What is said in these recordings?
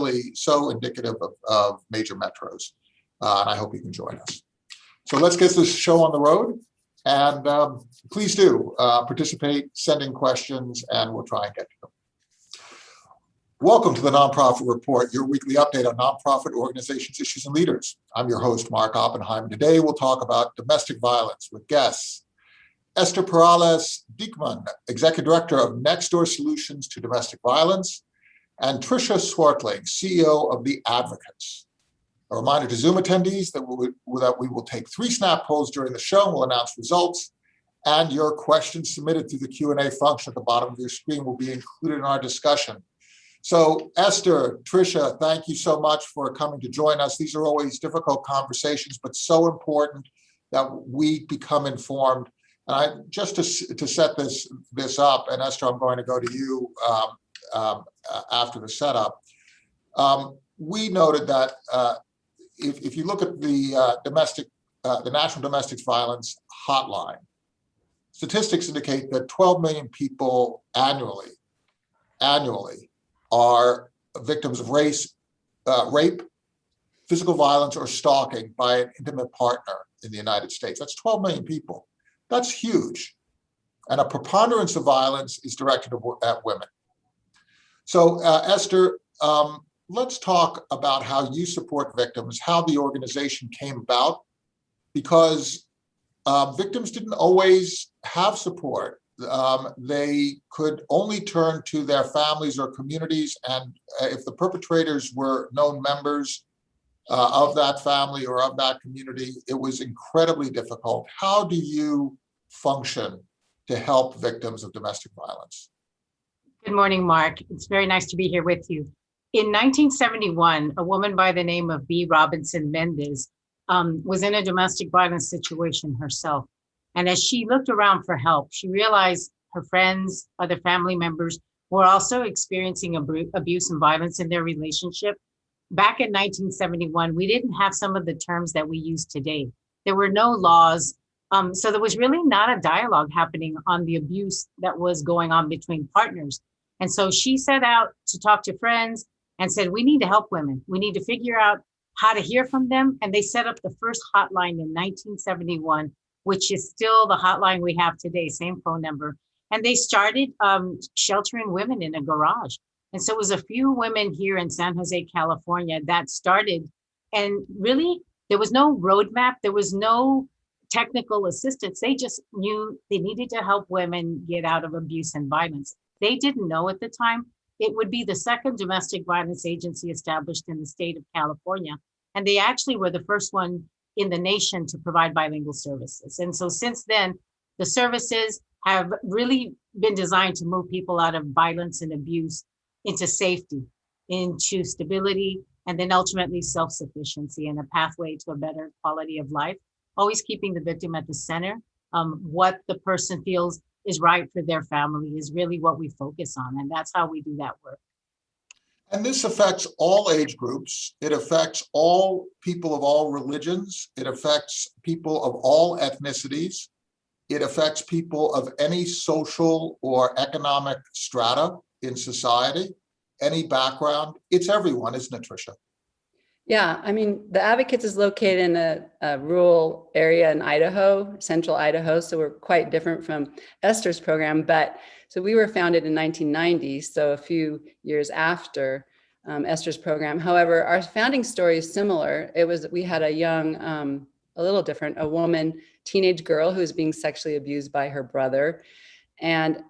really so indicative of major metros. And I hope you can join us. So let's get this show on the road. And please do participate, send in questions, and we'll try and get to them. Welcome to the Nonprofit Report, your weekly update on nonprofit organizations, issues, and leaders. I'm your host, Mark Oppenheim. Today, we'll talk about domestic violence with guests Esther Peralez-Dieckmann, Executive Director of Next Door Solutions to Domestic Violence, and Tricia Swartling, CEO of The Advocates. A reminder to Zoom attendees that we will take 3 snap polls during the show, and we'll announce results, and your questions submitted through the Q&A function at the bottom of your screen will be included in our discussion. So Esther, Tricia, thank you so much for coming to join us. These are always difficult conversations, but so important that we become informed. And just to set this up, and Esther, I'm going to go to you after the setup. We noted that if you look at the National Domestic Violence Hotline, statistics indicate that 12 million people annually are victims of rape, physical violence, or stalking by an intimate partner in the United States. That's 12 million people. That's huge. And a preponderance of violence is directed at women. So Esther, let's talk about how you support victims, how the organization came about, because victims didn't always have support. They could only turn to their families or communities, and if the perpetrators were known members of that family or of that community, it was incredibly difficult. How do you function to help victims of domestic violence? Good morning, Mark. It's very nice to be here with you. In 1971, a woman by the name of B. Robinson Mendez was in a domestic violence situation herself. And as she looked around for help, she realized her friends, other family members were also experiencing abuse and violence in their relationship. Back in 1971, we didn't have some of the terms that we use today. There were no laws. So there was really not a dialogue happening on the abuse that was going on between partners. And so she set out to talk to friends and said, we need to help women. We need to figure out how to hear from them. And they set up the first hotline in 1971, which is still the hotline we have today, same phone number. And they started sheltering women in a garage. And so it was a few women here in San Jose, California that started. And really, there was no roadmap. There was no technical assistance. They just knew they needed to help women get out of abuse and violence. They didn't know at the time. It would be the second domestic violence agency established in the state of California. And they actually were the first one in the nation to provide bilingual services. And so since then, the services have really been designed to move people out of violence and abuse into safety, into stability, and then ultimately self-sufficiency and a pathway to a better quality of life, always keeping the victim at the center. What the person feels is right for their family is really what we focus on. And that's how we do that work. And this affects all age groups. It affects all people of all religions. It affects people of all ethnicities. It affects people of any social or economic strata in society, any background. It's everyone, isn't it, Tricia? Yeah, I mean, the Advocates is located in a rural area in Idaho, central Idaho, so we're quite different from Esther's program. But so we were founded in 1990, so a few years after Esther's program. However, our founding story is similar. We had a young, a little different, a woman, teenage girl who was being sexually abused by her brother. And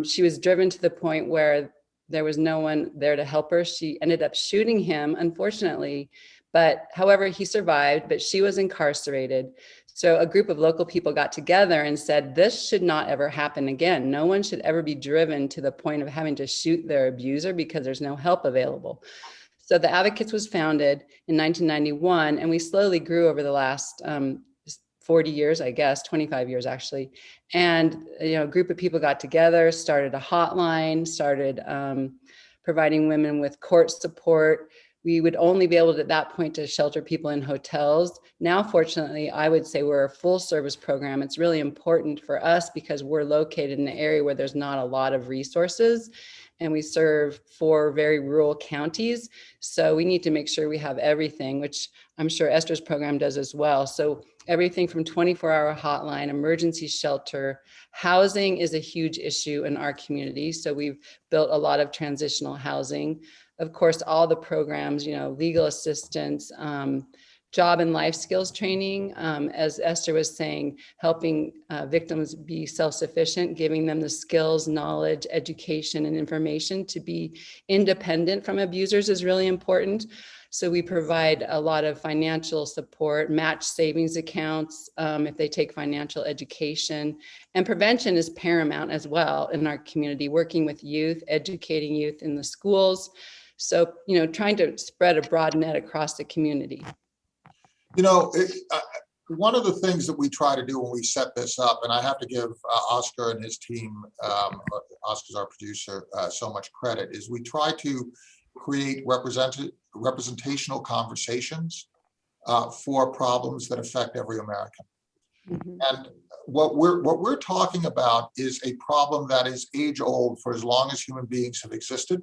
she was driven to the point where there was no one there to help her. She ended up shooting him, unfortunately, but however, he survived, but she was incarcerated. So a group of local people got together and said, this should not ever happen again. No one should ever be driven to the point of having to shoot their abuser because there's no help available. So the Advocates was founded in 1991, and we slowly grew over the last 40 years, I guess, 25 years actually. And a group of people got together, started a hotline, started providing women with court support. we would only be able to, at that point, to shelter people in hotels. Now, fortunately, I would say we're a full service program. It's really important for us because we're located in an area where there's not a lot of resources, and we serve 4 very rural counties. So we need to make sure we have everything, which I'm sure Esther's program does as well. So everything from 24-hour hotline, emergency shelter, housing is a huge issue in our community. So we've built a lot of transitional housing. Of course, all the programs, legal assistance, job and life skills training, as Esther was saying, helping victims be self-sufficient, giving them the skills, knowledge, education, and information to be independent from abusers is really important. So we provide a lot of financial support, match savings accounts if they take financial education. And prevention is paramount as well in our community, working with youth, educating youth in the schools. So, trying to spread a broad net across the community. One of the things that we try to do when we set this up, and I have to give Oscar and his team, Oscar's our producer, so much credit, is we try to create representational conversations for problems that affect every American. Mm-hmm. And what we're talking about is a problem that is age old for as long as human beings have existed.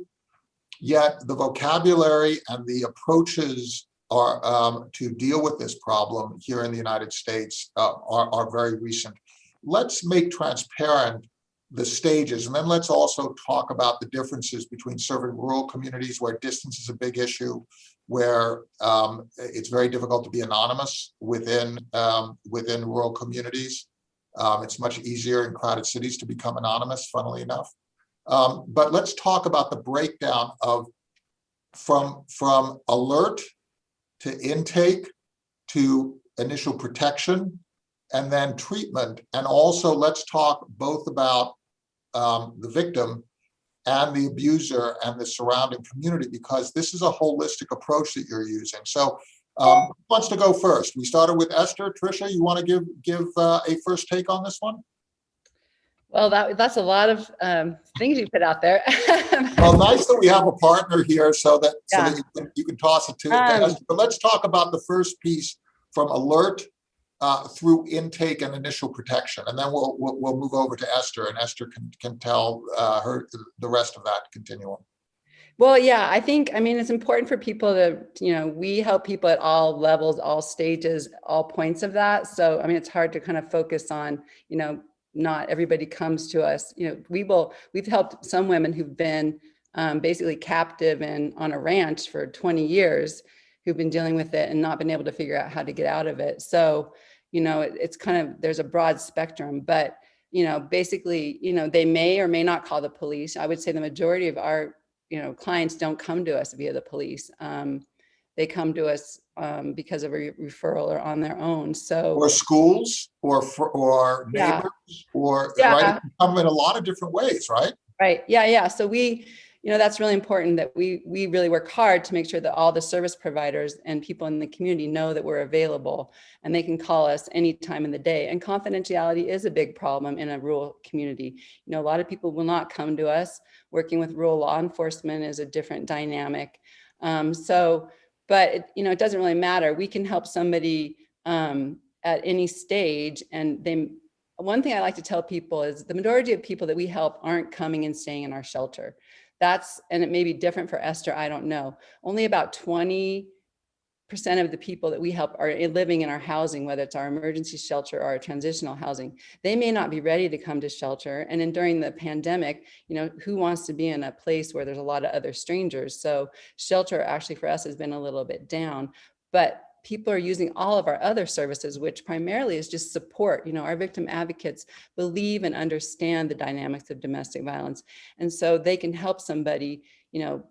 Yet the vocabulary and the approaches are to deal with this problem here in the United States are very recent. Let's make transparent the stages, and then let's also talk about the differences between serving rural communities where distance is a big issue, where it's very difficult to be anonymous within rural communities. It's much easier in crowded cities to become anonymous, funnily enough. But let's talk about the breakdown of from alert to intake to initial protection and then treatment. And also let's talk both about the victim and the abuser and the surrounding community, because this is a holistic approach that you're using. So who wants to go first? We started with Esther. Tricia, you want to give a first take on this one? Well, that's a lot of things you put out there. Well, nice that we have a partner here so that you can toss it to Esther. But let's talk about the first piece from alert through intake and initial protection, and then we'll move over to Esther, and Esther can tell her the rest of that continuum. Well, yeah, I mean, it's important for people to, we help people at all levels, all stages, all points of that. So, I mean, it's hard to kind of focus on, not everybody comes to us. We've helped some women who've been basically captive and on a ranch for 20 years, who've been dealing with it and not been able to figure out how to get out of it. So, it's kind of, there's a broad spectrum, but, basically, they may or may not call the police. I would say the majority of our, clients don't come to us via the police. They come to us because of a referral or on their own. So, or schools, or neighbors, or right, it can come in a lot of different ways, right? Right. Yeah. So we, that's really important that we really work hard to make sure that all the service providers and people in the community know that we're available and they can call us any time in the day. And confidentiality is a big problem in a rural community. A lot of people will not come to us. Working with rural law enforcement is a different dynamic. But it doesn't really matter. We can help somebody at any stage. And one thing I like to tell people is the majority of people that we help aren't coming and staying in our shelter. And it may be different for Esther, I don't know. Only about 20% of the people that we help are living in our housing, whether it's our emergency shelter or our transitional housing. They may not be ready to come to shelter. And then during the pandemic, who wants to be in a place where there's a lot of other strangers? So shelter actually for us has been a little bit down, but people are using all of our other services, which primarily is just support. Our victim advocates believe and understand the dynamics of domestic violence. And so they can help somebody,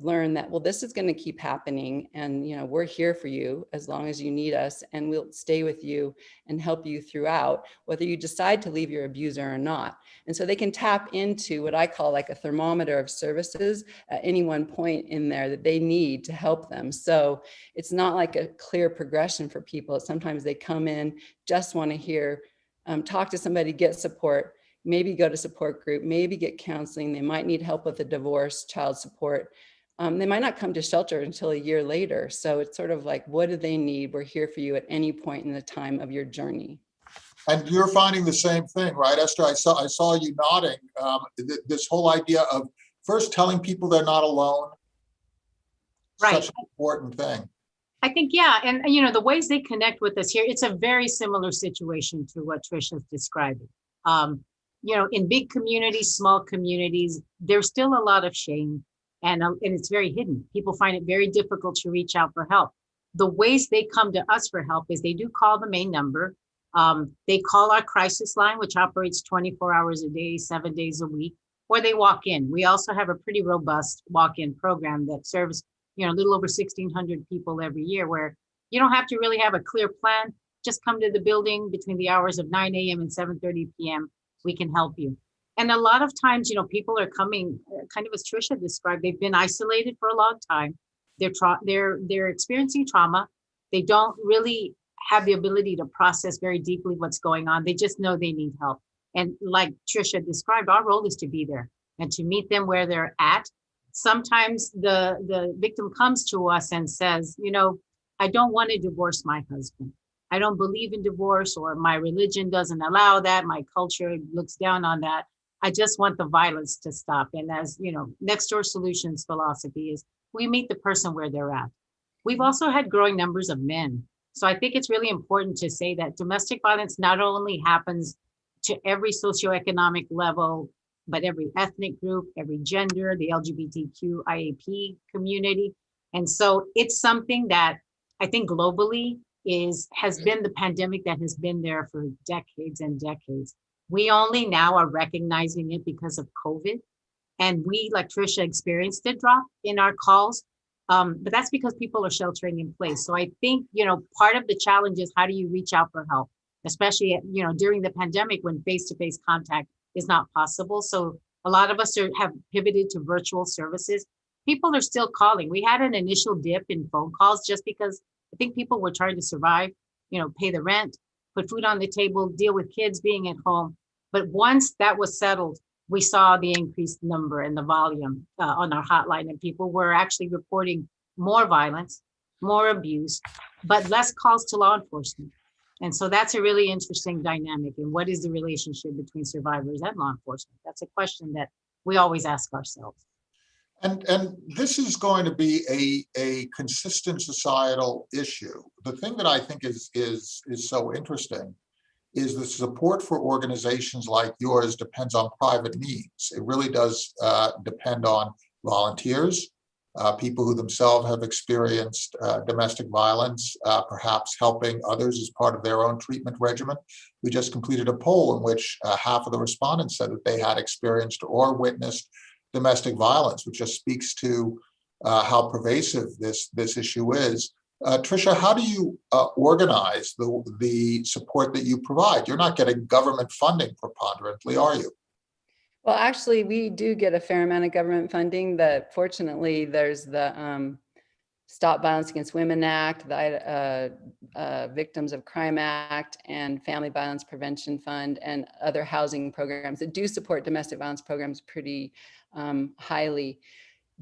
learn that, well, this is going to keep happening. And, we're here for you as long as you need us, and we'll stay with you and help you throughout, whether you decide to leave your abuser or not. And so they can tap into what I call like a thermometer of services at any one point in there that they need to help them. So it's not like a clear progression for people. Sometimes they come in, just want to hear, talk to somebody, get support, maybe go to support group, maybe get counseling. They might need help with a divorce, child support. they might not come to shelter until a year later. So it's sort of like, what do they need? We're here for you at any point in the time of your journey. And you're finding the same thing, right, Esther? I saw you nodding. This whole idea of first telling people they're not alone, Right. such an important thing. I think, yeah. And, the ways they connect with us here, it's a very similar situation to what Tricia's describing. In big communities, small communities, there's still a lot of shame and it's very hidden. People find it very difficult to reach out for help. The ways they come to us for help is they do call the main number. They call our crisis line, which operates 24 hours a day, 7 days a week, or they walk in. We also have a pretty robust walk-in program that serves, a little over 1,600 people every year, where you don't have to really have a clear plan. Just come to the building between the hours of 9 a.m. and 7:30 p.m. We can help you. And a lot of times, people are coming, kind of as Tricia described, they've been isolated for a long time. They're experiencing trauma. They don't really have the ability to process very deeply what's going on. They just know they need help. And like Tricia described, our role is to be there and to meet them where they're at. Sometimes the victim comes to us and says, I don't want to divorce my husband. I don't believe in divorce, or my religion doesn't allow that. My culture looks down on that. I just want the violence to stop. And as Next Door Solutions philosophy is, we meet the person where they're at. We've also had growing numbers of men. So I think it's really important to say that domestic violence not only happens to every socioeconomic level, but every ethnic group, every gender, the LGBTQ IAP community. And so it's something that I think globally has been the pandemic that has been there for decades and decades. We only now are recognizing it because of COVID. And we, like Tricia, experienced a drop in our calls. But that's because people are sheltering in place. So I think, part of the challenge is, how do you reach out for help, especially, during the pandemic when face-to-face contact is not possible. So a lot of us have pivoted to virtual services. People are still calling. We had an initial dip in phone calls just because I think people were trying to survive, pay the rent, put food on the table, deal with kids being at home. But once that was settled, we saw the increased number and the volume on our hotline, and people were actually reporting more violence, more abuse, but less calls to law enforcement. And so that's a really interesting dynamic. And what is the relationship between survivors and law enforcement? That's a question that we always ask ourselves. And this is going to be a consistent societal issue. The thing that I think is so interesting is the support for organizations like yours depends on private means. It really does depend on volunteers, people who themselves have experienced domestic violence, perhaps helping others as part of their own treatment regimen. We just completed a poll in which half of the respondents said that they had experienced or witnessed domestic violence, which just speaks to how pervasive this issue is. Tricia, how do you organize the support that you provide? You're not getting government funding preponderantly, are you? Well, actually, we do get a fair amount of government funding. Fortunately, there's the Stop Violence Against Women Act, the Victims of Crime Act, and Family Violence Prevention Fund, and other housing programs that do support domestic violence programs pretty highly.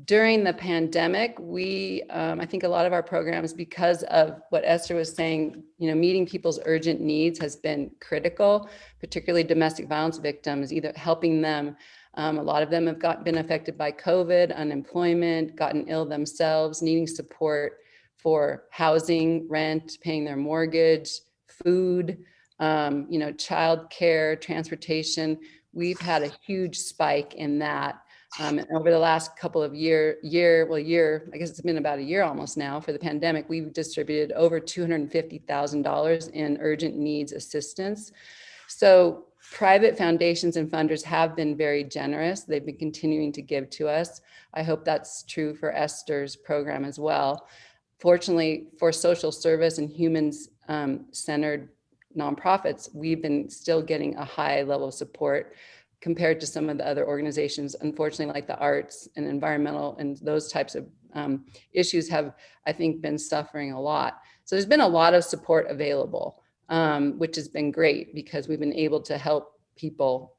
During the pandemic, I think a lot of our programs, because of what Esther was saying, meeting people's urgent needs has been critical, particularly domestic violence victims, either helping them. A lot of them have been affected by COVID, unemployment, gotten ill themselves, needing support for housing, rent, paying their mortgage, food, childcare, transportation. We've had a huge spike in that. And over the last couple of year, I guess it's been about a year almost now for the pandemic, we've distributed over $250,000 in urgent needs assistance. So private foundations and funders have been very generous. They've been continuing to give to us. I hope that's true for Esther's program as well. Fortunately, for social service and humans-centered nonprofits, we've been still getting a high level of support compared to some of the other organizations. Unfortunately, like the arts and environmental and those types of issues have, I think, been suffering a lot. So there's been a lot of support available, which has been great because we've been able to help people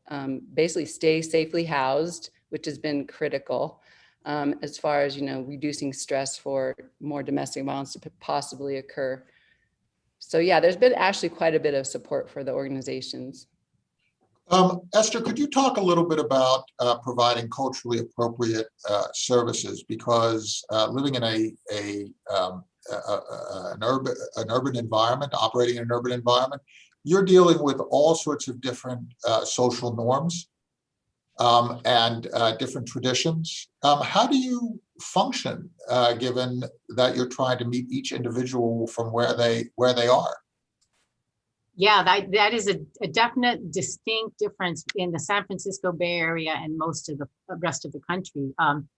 basically stay safely housed, which has been critical. as far as, reducing stress for more domestic violence to possibly occur. So yeah, there's been actually quite a bit of support for the organizations. Esther, could you talk a little bit about providing culturally appropriate services? Because living in an urban environment, operating in an urban environment, you're dealing with all sorts of different social norms and different traditions. How do you function given that you're trying to meet each individual from where they are? Yeah, that is a definite distinct difference in the San Francisco Bay Area and most of the rest of the country.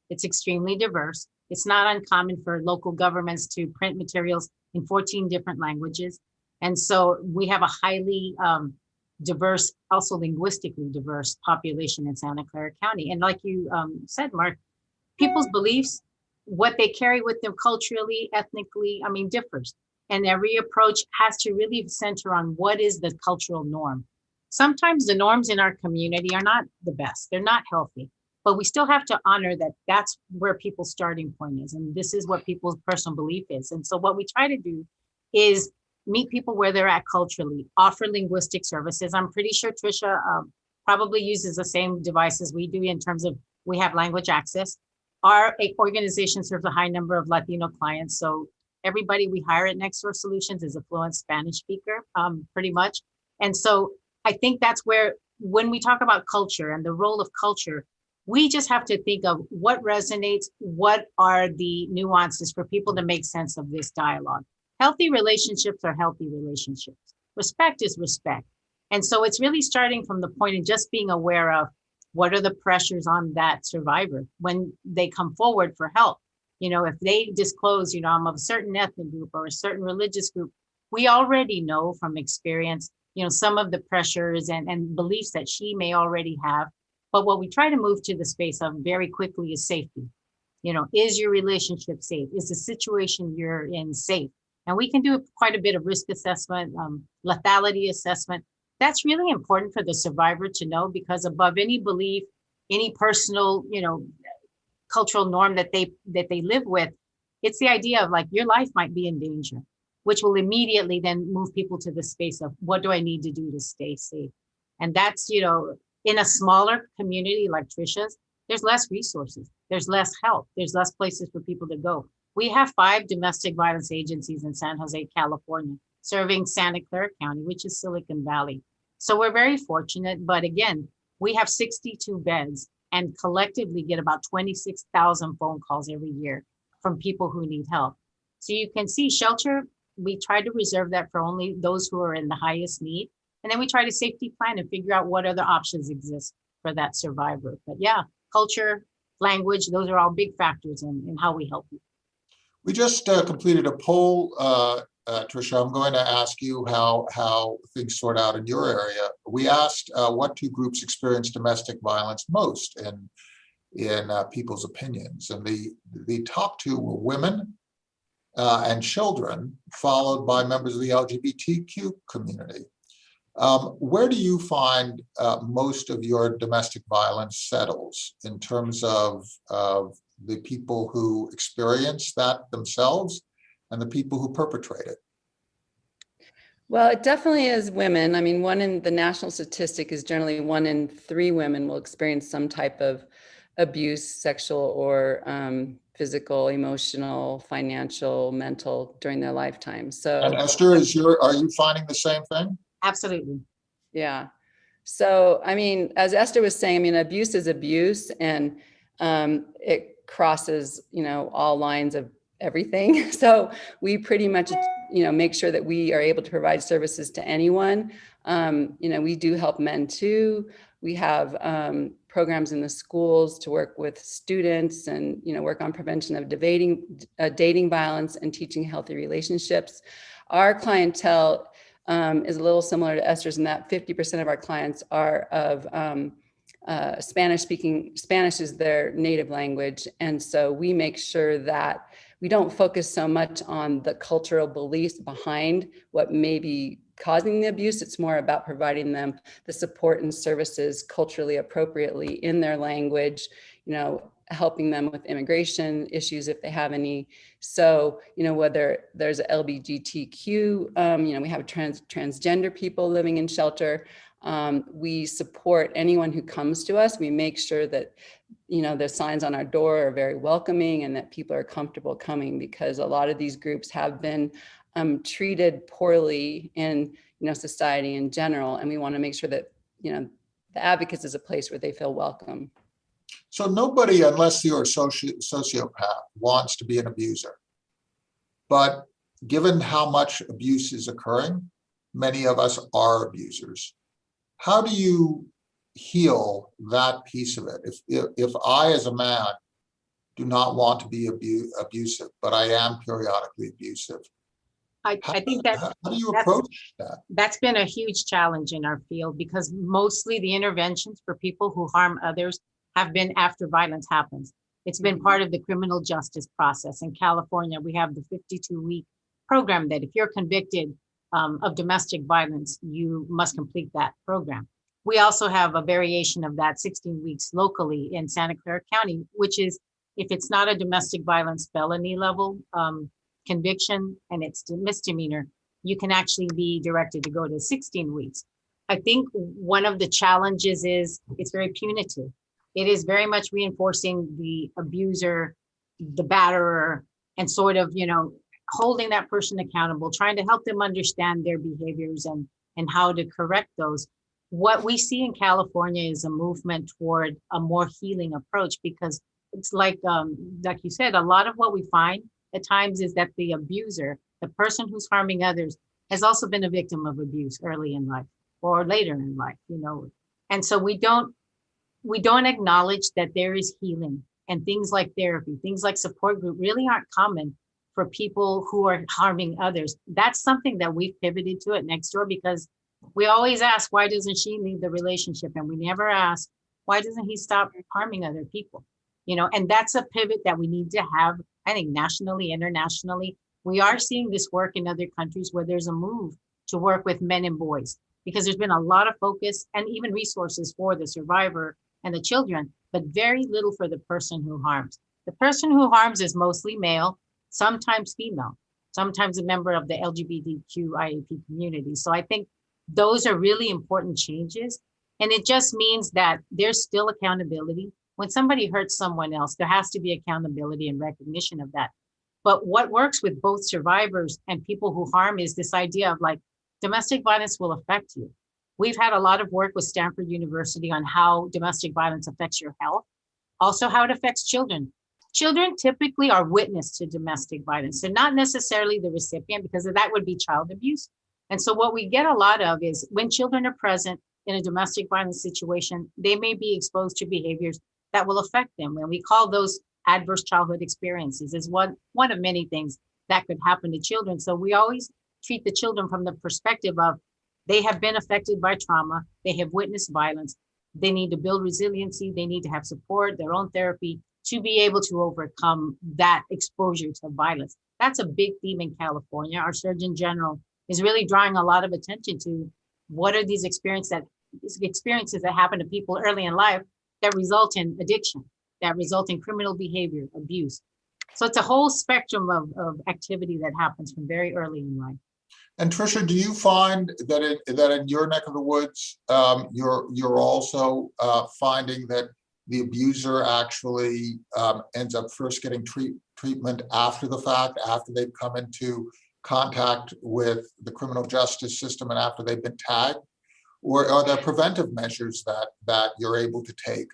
It's extremely diverse. It's not uncommon for local governments to print materials in 14 different languages. And so we have a highly diverse, also linguistically diverse population in Santa Clara County. And like you said, Mark, people's beliefs, what they carry with them culturally, ethnically, differs. And every approach has to really center on what is the cultural norm. Sometimes the norms in our community are not the best. They're not healthy, but we still have to honor that that's where people's starting point is. And this is what people's personal belief is. And so what we try to do is meet people where they're at culturally, offer linguistic services. I'm pretty sure Tricia probably uses the same devices we do in terms of we have language access. Our organization serves a high number of Latino clients. So everybody we hire at Next Door Solutions is a fluent Spanish speaker, pretty much. And so I think that's where, when we talk about culture and the role of culture, we just have to think of what resonates, what are the nuances for people to make sense of this dialogue. Healthy relationships are healthy relationships. Respect is respect. And so it's really starting from the point of just being aware of what are the pressures on that survivor when they come forward for help. If they disclose, I'm of a certain ethnic group or a certain religious group, we already know from experience, some of the pressures and beliefs that she may already have. But what we try to move to the space of very quickly is safety. Is your relationship safe? Is the situation you're in safe? And we can do quite a bit of risk assessment, lethality assessment. That's really important for the survivor to know, because above any belief, any personal, cultural norm that they live with, it's the idea of like, your life might be in danger, which will immediately then move people to the space of what do I need to do to stay safe? And that's, in a smaller community like Tricia's, there's less resources, there's less help, there's less places for people to go. We have 5 domestic violence agencies in San Jose, California, serving Santa Clara County, which is Silicon Valley. So we're very fortunate, but again, we have 62 beds and collectively get about 26,000 phone calls every year from people who need help. So you can see shelter, we try to reserve that for only those who are in the highest need. And then we try to safety plan and figure out what other options exist for that survivor. But yeah, culture, language, those are all big factors in how we help you. We just completed a poll, Tricia. I'm going to ask you how things sort out in your area. We asked what 2 groups experience domestic violence most in people's opinions, and the top 2 were women and children, followed by members of the LGBTQ community. Where do you find most of your domestic violence settles in terms of the people who experience that themselves and the people who perpetrate it? Well, it definitely is women. The national statistic is generally 1 in 3 women will experience some type of abuse, sexual or physical, emotional, financial, mental during their lifetime. So, and Esther, are you finding the same thing? Absolutely. Yeah. So, as Esther was saying, abuse is abuse, and it crosses, all lines of everything. So we pretty much, make sure that we are able to provide services to anyone. We do help men too. We have programs in the schools to work with students and, work on prevention of dating violence and teaching healthy relationships. Our clientele is a little similar to Esther's in that 50% of our clients are of Spanish is their native language. And so we make sure that we don't focus so much on the cultural beliefs behind what may be causing the abuse. It's more about providing them the support and services culturally appropriately in their language, helping them with immigration issues if they have any. So, whether there's a LGBTQ, we have transgender people living in shelter. We support anyone who comes to us. We make sure that, the signs on our door are very welcoming and that people are comfortable coming, because a lot of these groups have been treated poorly in, society in general. And we want to make sure that, the Advocates is a place where they feel welcome. So nobody, unless you're a sociopath, wants to be an abuser. But given how much abuse is occurring, many of us are abusers. How do you heal that piece of it? If I, as a man, do not want to be abusive, but I am periodically abusive, I think that how do you approach that? That's been a huge challenge in our field, because mostly the interventions for people who harm others have been after violence happens. It's been part of the criminal justice process. In California, we have the 52-week program that if you're convicted of domestic violence, you must complete that program. We also have a variation of that, 16 weeks locally in Santa Clara County, which is, if it's not a domestic violence felony level conviction and it's a misdemeanor, you can actually be directed to go to 16 weeks. I think one of the challenges is it's very punitive. It is very much reinforcing the abuser, the batterer, and sort of, holding that person accountable, trying to help them understand their behaviors and how to correct those. What we see in California is a movement toward a more healing approach, because it's like you said, a lot of what we find at times is that the abuser, the person who's harming others, has also been a victim of abuse early in life or later in life, And so we don't acknowledge that there is healing, and things like therapy, things like support group really aren't common for people who are harming others. That's something that we've pivoted to at Nextdoor, because we always ask, why doesn't she leave the relationship? And we never ask, why doesn't he stop harming other people? And that's a pivot that we need to have, I think, nationally, internationally. We are seeing this work in other countries where there's a move to work with men and boys, because there's been a lot of focus and even resources for the survivor and the children, but very little for the person who harms. The person who harms is mostly male, sometimes female, sometimes a member of the LGBTQIAP community. So I think those are really important changes. And it just means that there's still accountability. When somebody hurts someone else, there has to be accountability and recognition of that. But what works with both survivors and people who harm is this idea of domestic violence will affect you. We've had a lot of work with Stanford University on how domestic violence affects your health, also how it affects children. Children typically are witness to domestic violence. They're not necessarily the recipient, because that would be child abuse. And so what we get a lot of is when children are present in a domestic violence situation, they may be exposed to behaviors that will affect them. And we call those adverse childhood experiences, is one of many things that could happen to children. So we always treat the children from the perspective of they have been affected by trauma, they have witnessed violence, they need to build resiliency, they need to have support, their own therapy to be able to overcome that exposure to violence. That's a big theme in California. Our Surgeon General is really drawing a lot of attention to what are these experiences that happen to people early in life that result in addiction, that result in criminal behavior, abuse. So it's a whole spectrum of activity that happens from very early in life. And Tricia, do you find that in your neck of the woods, you're also finding that the abuser actually ends up first getting treatment after the fact, after they've come into contact with the criminal justice system and after they've been tagged? Or are there preventive measures that you're able to take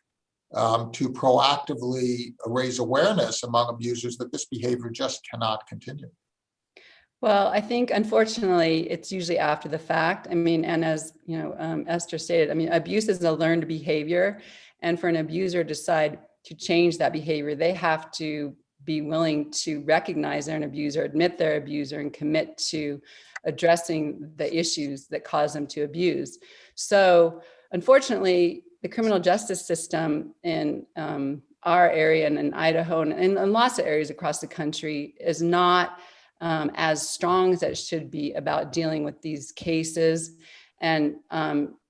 to proactively raise awareness among abusers that this behavior just cannot continue? Well, I think, unfortunately, it's usually after the fact. I mean, and as Esther stated, I mean, abuse is a learned behavior. And for an abuser to decide to change that behavior, they have to be willing to recognize they're an abuser, admit they're an abuser, and commit to addressing the issues that cause them to abuse. So, unfortunately, the criminal justice system in our area and in Idaho and in lots of areas across the country is not as strong as it should be about dealing with these cases. And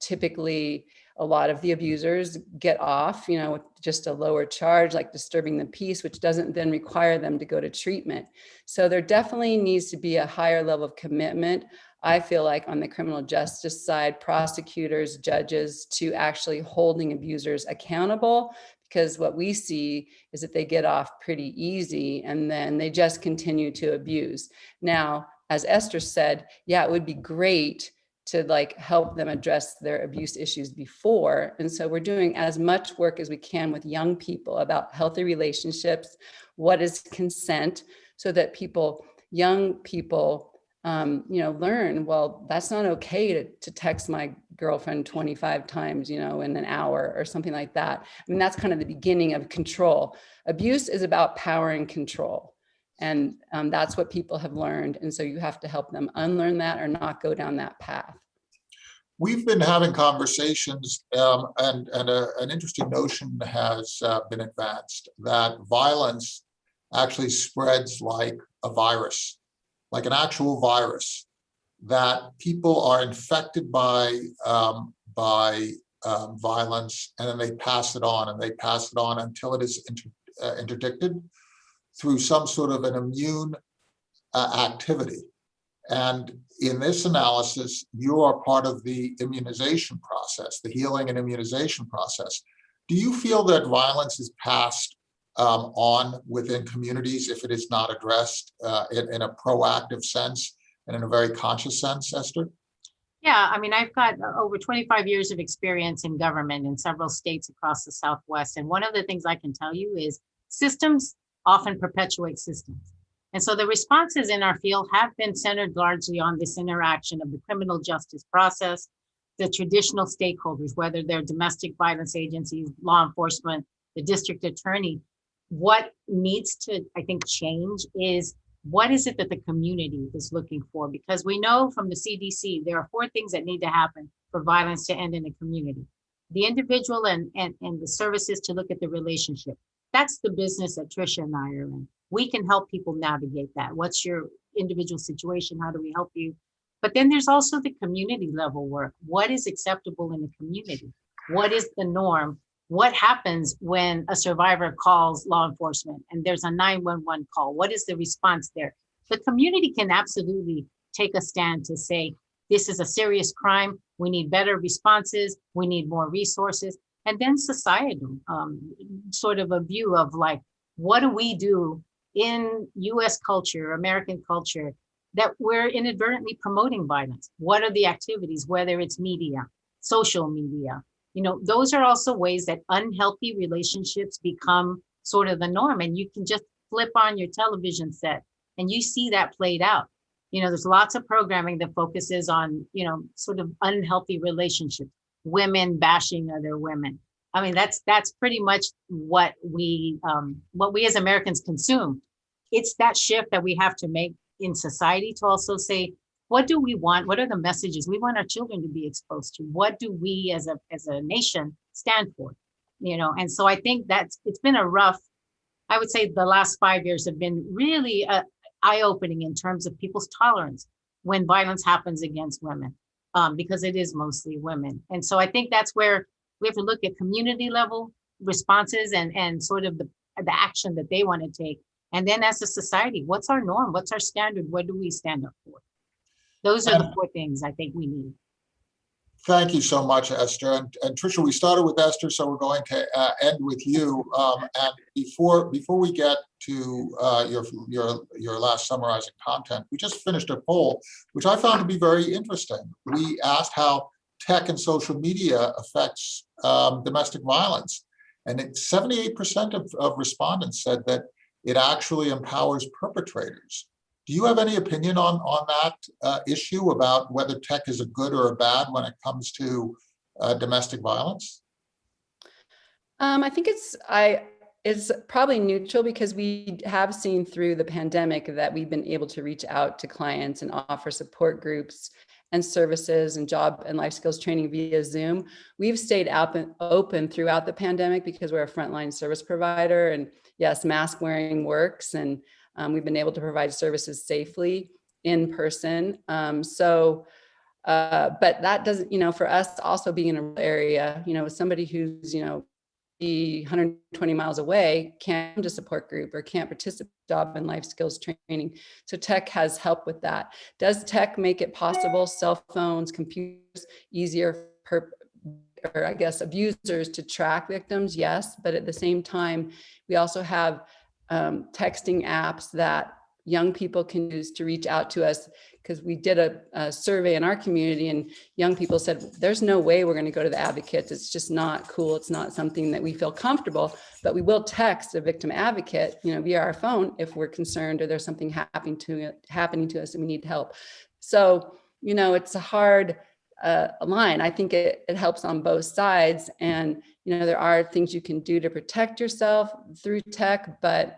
typically, a lot of the abusers get off, with just a lower charge, like disturbing the peace, which doesn't then require them to go to treatment. So there definitely needs to be a higher level of commitment, I feel like, on the criminal justice side, prosecutors, judges, to actually holding abusers accountable, because what we see is that they get off pretty easy and then they just continue to abuse. Now, as Esther said, yeah, it would be great to help them address their abuse issues before. And so we're doing as much work as we can with young people about healthy relationships, what is consent, so that young people, learn, well, that's not okay to text my girlfriend 25 times, in an hour or something like that. I mean, that's kind of the beginning of control. Abuse is about power and control. And that's what people have learned. And so you have to help them unlearn that or not go down that path. We've been having conversations, and an interesting notion has been advanced, that violence actually spreads like a virus, like an actual virus, that people are infected by violence, and then they pass it on, until it is interdicted through some sort of an immune activity. And in this analysis, you are part of the immunization process, the healing and immunization process. Do you feel that violence is passed on within communities if it is not addressed in a proactive sense and in a very conscious sense, Esther? Yeah, I mean, I've got over 25 years of experience in government in several states across the Southwest. And one of the things I can tell you is systems often perpetuate systems. And so the responses in our field have been centered largely on this interaction of the criminal justice process, the traditional stakeholders, whether they're domestic violence agencies, law enforcement, the district attorney. What needs to, I think, change is, what is it that the community is looking for? Because we know from the CDC, there are 4 things that need to happen for violence to end in a community. The individual and the services to look at the relationship. That's the business that Tricia and I are in. We can help people navigate that. What's your individual situation? How do we help you? But then there's also the community level work. What is acceptable in the community? What is the norm? What happens when a survivor calls law enforcement and there's a 911 call? What is the response there? The community can absolutely take a stand to say, this is a serious crime. We need better responses. We need more resources. And then societal, sort of a view of what do we do in US culture, American culture, that we're inadvertently promoting violence? What are the activities, whether it's media, social media? Those are also ways that unhealthy relationships become sort of the norm. And you can just flip on your television set and you see that played out. There's lots of programming that focuses on, sort of unhealthy relationships, women bashing other women. I mean, that's pretty much what we as Americans consume. It's that shift that we have to make in society to also say, what do we want? What are the messages we want our children to be exposed to? What do we as a nation stand for? And so I think it's been a rough, I would say the last 5 years have been really eye-opening in terms of people's tolerance when violence happens against women, because it is mostly women. And so I think that's where we have to look at community level responses and sort of the action that they want to take. And then as a society, what's our norm? What's our standard? What do we stand up for? Those are the 4 things I think we need. Thank you so much, Esther. And Tricia, we started with Esther, so we're going to end with you. And before we get to your last summarizing content, we just finished a poll, which I found to be very interesting. We asked how tech and social media affects domestic violence, and 78% of respondents said that it actually empowers perpetrators. Do you have any opinion on that issue about whether tech is a good or a bad when it comes to domestic violence? I think it's probably neutral, because we have seen through the pandemic that we've been able to reach out to clients and offer support groups and services and job and life skills training via Zoom. We've stayed open throughout the pandemic because we're a frontline service provider, and yes, mask wearing works, and we've been able to provide services safely in person. So But that doesn't, for us also being in a rural area, somebody who's, 120 miles away can't come to support group or can't participate in job and life skills training. So tech has helped with that. Does tech make it possible, cell phones, computers, easier or I guess abusers to track victims? Yes, but at the same time, we also have texting apps that young people can use to reach out to us, because we did a survey in our community and young people said, there's no way we're going to go to the advocates. It's just not cool. It's not something that we feel comfortable, but we will text a victim advocate, via our phone if we're concerned or there's something happening to us and we need help. So, it's a hard line. I think it helps on both sides. And, there are things you can do to protect yourself through tech, but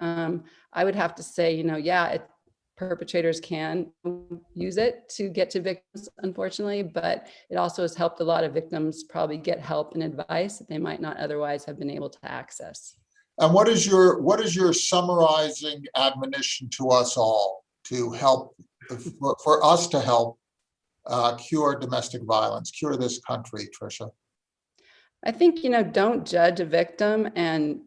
I would have to say, perpetrators can use it to get to victims, unfortunately, but it also has helped a lot of victims probably get help and advice that they might not otherwise have been able to access. And what is your summarizing admonition to us all to help, for us to help cure domestic violence, cure this country, Tricia? I think, don't judge a victim. And,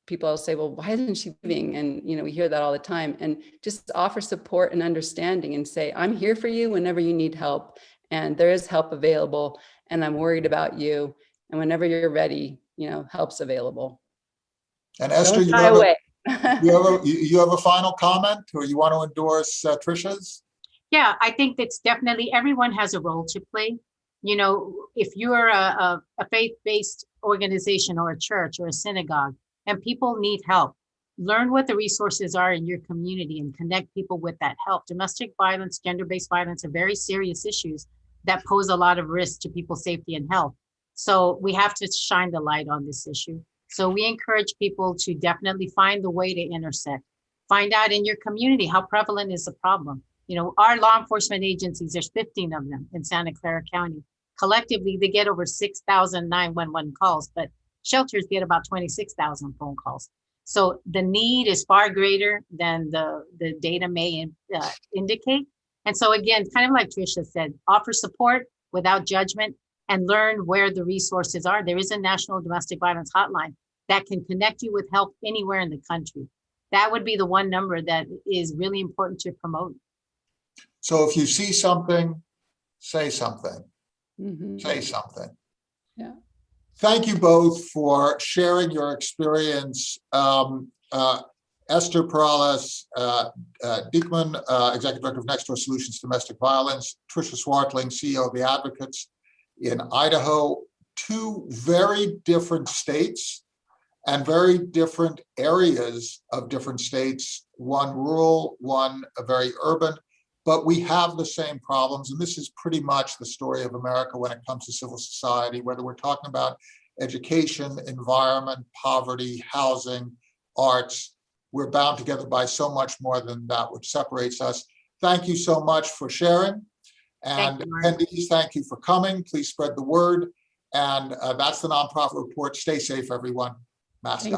people say, well, why isn't she leaving? And, we hear that all the time. And just offer support and understanding and say, I'm here for you whenever you need help. And there is help available. And I'm worried about you. And whenever you're ready, help's available. And Esther, you have a final comment, or you want to endorse Tricia's? Yeah, I think that's definitely, everyone has a role to play. If you're a faith-based organization or a church or a synagogue and people need help, learn what the resources are in your community and connect people with that help. Domestic violence, gender-based violence are very serious issues that pose a lot of risk to people's safety and health. So we have to shine the light on this issue. So we encourage people to definitely find the way to intersect. Find out in your community how prevalent is the problem. Our law enforcement agencies, there's 15 of them in Santa Clara County. Collectively, they get over 6,000 911 calls, but shelters get about 26,000 phone calls. So the need is far greater than the data may indicate. And so again, kind of like Tricia said, offer support without judgment and learn where the resources are. There is a national domestic violence hotline that can connect you with help anywhere in the country. That would be the one number that is really important to promote. So if you see something, say something. Mm-hmm. Say something. Yeah. Thank you both for sharing your experience. Esther Peralez-Dieckmann, Executive Director of Next Door Solutions Domestic Violence, Tricia Swartling, CEO of the Advocates in Idaho, two very different states and very different areas of different states, one rural, one very urban. But we have the same problems, and this is pretty much the story of America when it comes to civil society, whether we're talking about education, environment, poverty, housing, arts. We're bound together by so much more than that which separates us. Thank you so much for sharing. And attendees, thank you for coming. Please spread the word. And that's the Nonprofit Report. Stay safe, everyone. Mask up.